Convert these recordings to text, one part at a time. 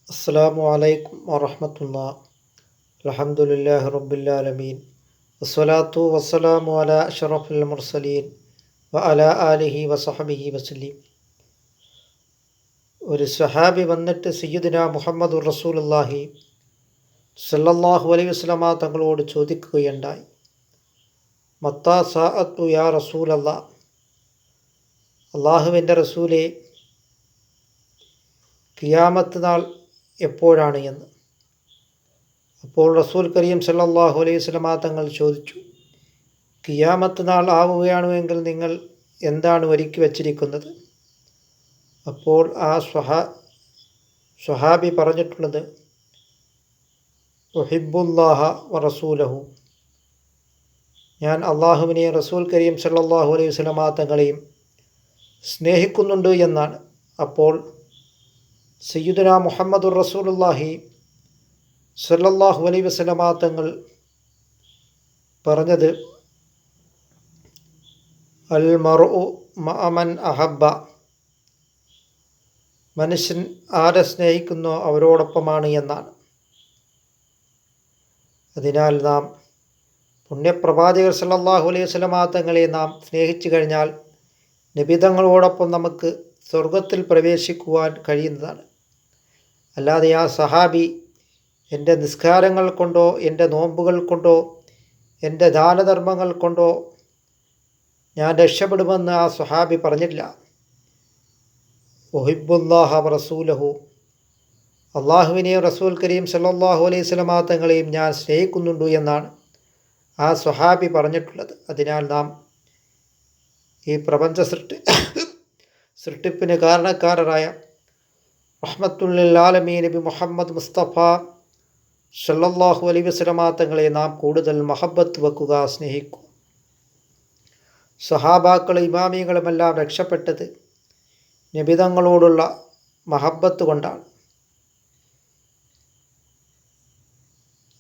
അസ്സലാമു അലൈക്കും വറഹ്മത്തുള്ളാഹി. അൽഹംദുലില്ലാഹി റബ്ബിൽ ആലമീൻ. വസ്സലാത്തു വസ്സലാമു അലാ അഷ്റഫിൽ മുർസലീൻ വഅലാ ആലിഹി വസഹ്ബിഹി വസല്ലം. ഒരു സഹാബി വന്നിട്ട് സയ്യിദുനാ മുഹമ്മദുർ റസൂലുള്ളാഹി സ്വല്ലല്ലാഹു അലൈഹി വസല്ലമ തങ്ങളോട് ചോദിക്കുകയുണ്ടായി, മത്താ സാഅത്തു യാ റസൂലല്ലാഹ്, അള്ളാഹുവിൻ്റെ റസൂലേ, ഖിയാമത്ത് നാൾ എപ്പോഴാണ് എന്ന്. അപ്പോൾ റസൂൽ കരീം സല്ലല്ലാഹു അലൈഹി വസല്ലമ തങ്ങൾ ചോദിച്ചു, ഖിയാമത്ത് നാൾ ആവുകയാണെങ്കിൽ നിങ്ങൾ എന്താണ് ഒരുക്കി വച്ചിരിക്കുന്നത്? അപ്പോൾ ആ സ്വഹാബി പറഞ്ഞിട്ടുള്ളത്, ഉഹിബ്ബുല്ലാഹ വ റസൂലഹു, ഞാൻ അള്ളാഹുവിനെയും റസൂൽ കരീം സല്ലല്ലാഹു അലൈഹി വസല്ലമ തങ്ങളെയും സ്നേഹിക്കുന്നുണ്ട് എന്നാണ്. അപ്പോൾ സയ്യിദുനാ മുഹമ്മദുർ റസൂലുള്ളാഹി സ്വല്ലല്ലാഹു അലൈഹി വസല്ലമ തങ്ങൾ പറഞ്ഞത്, അൽ മർഉ മഅ മൻ അഹബ്ബ, മനുഷ്യൻ ആരെ സ്നേഹിക്കുന്നോ അവരോടൊപ്പമാണ് എന്നാണ്. അതിനാൽ നാം പുണ്യപ്രവാചകർ സല്ലല്ലാഹു അലൈഹി വസല്ലമ തങ്ങളെ നാം സ്നേഹിച്ചു കഴിഞ്ഞാൽ നബിതങ്ങളോടൊപ്പം നമുക്ക് സ്വർഗത്തിൽ പ്രവേശിക്കുവാൻ കഴിയുന്നതാണ്. അല്ലാതെ ആ സഹാബി എൻ്റെ നിസ്കാരങ്ങൾ കൊണ്ടോ എൻ്റെ നോമ്പുകൾ കൊണ്ടോ എൻ്റെ ദാനധർമ്മങ്ങൾ കൊണ്ടോ ഞാൻ രക്ഷപ്പെടുമെന്ന് ആ സ്വഹാബി പറഞ്ഞില്ല. ഉഹിബ്ബുല്ലാഹ വ റസൂലഹു, അള്ളാഹുവിനെയും റസൂൽ കരീം സല്ലല്ലാഹു അലൈഹി വസല്ലമ തങ്ങളെയും ഞാൻ സ്നേഹിക്കുന്നുണ്ട് എന്നാണ് ആ സ്വഹാബി പറഞ്ഞിട്ടുള്ളത്. അതിനാൽ നാം ഈ പ്രപഞ്ച സൃഷ്ടിപ്പിന് കാരണക്കാരായ റഹ്മത്തുൽ ആലമീൻ നബി മുഹമ്മദ് മുസ്തഫ സല്ലല്ലാഹു അലൈഹി വസല്ലമ തങ്ങളെ നാം കൂടുതൽ മഹബത്ത് വെക്കുക, സ്നേഹിക്കുക. സഹാബാക്കളും ഇമാമികളുമെല്ലാം രക്ഷപ്പെട്ടത് നബിതങ്ങളോടുള്ള മഹബത്ത് കൊണ്ടാണ്.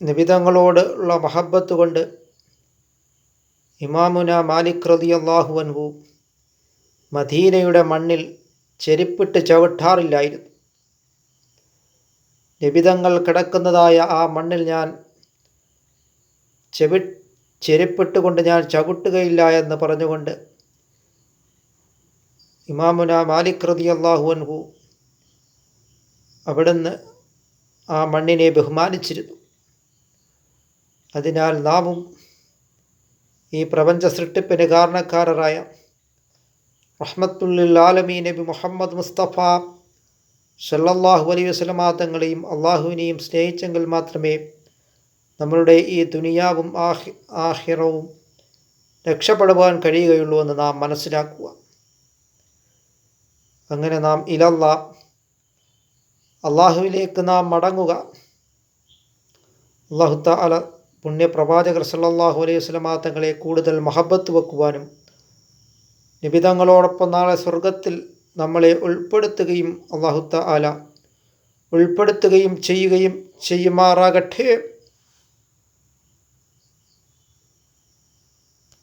നബിതങ്ങളോടുള്ള മഹബത്ത് കൊണ്ട് ഇമാമുന മാലിക് റളിയല്ലാഹു അൻഹു മദീനയുടെ മണ്ണിൽ ചെരുപ്പിട്ട് ചവിട്ടാറില്ലായിരുന്നു. നബിതങ്ങൾ കിടക്കുന്നതായ ആ മണ്ണിൽ ഞാൻ ചെരുപ്പിട്ടുകൊണ്ട് ഞാൻ ചവിട്ടുകയില്ല എന്ന് പറഞ്ഞുകൊണ്ട് ഇമാമുന മാലിക് റളിയല്ലാഹു അൻഹു അവിടുന്ന് ആ മണ്ണിനെ ബഹുമാനിച്ചിരുന്നു. അതിനാൽ നാമും ഈ പ്രപഞ്ച സൃഷ്ടിപ്പിന് കാരണക്കാരായ റഹ്മത്തുൽ ആലമീൻ നബി മുഹമ്മദ് മുസ്തഫ സല്ലല്ലാഹു അലൈഹി വസല്ലമ തങ്ങളെയും അള്ളാഹുവിനെയും സ്നേഹിച്ചെങ്കിൽ മാത്രമേ നമ്മളുടെ ഈ ദുനിയാവും ആഖിറവും രക്ഷപ്പെടുവാൻ കഴിയുകയുള്ളൂ എന്ന് നാം മനസ്സിലാക്കുക. അങ്ങനെ നാം അള്ളാഹുവിലേക്ക് നാം മടങ്ങുക. അല്ലാഹു തആല പുണ്യപ്രവാചകർ സല്ലല്ലാഹു അലൈഹി വസല്ലമ തങ്ങളെ കൂടുതൽ മഹബത്ത് വെക്കുവാനും നബിതങ്ങളോടൊപ്പം നാളെ സ്വർഗത്തിൽ നമ്മളെ ഉൾപ്പെടുത്തുകയും അല്ലാഹു തആല ചെയ്യുമാറാകട്ടെ.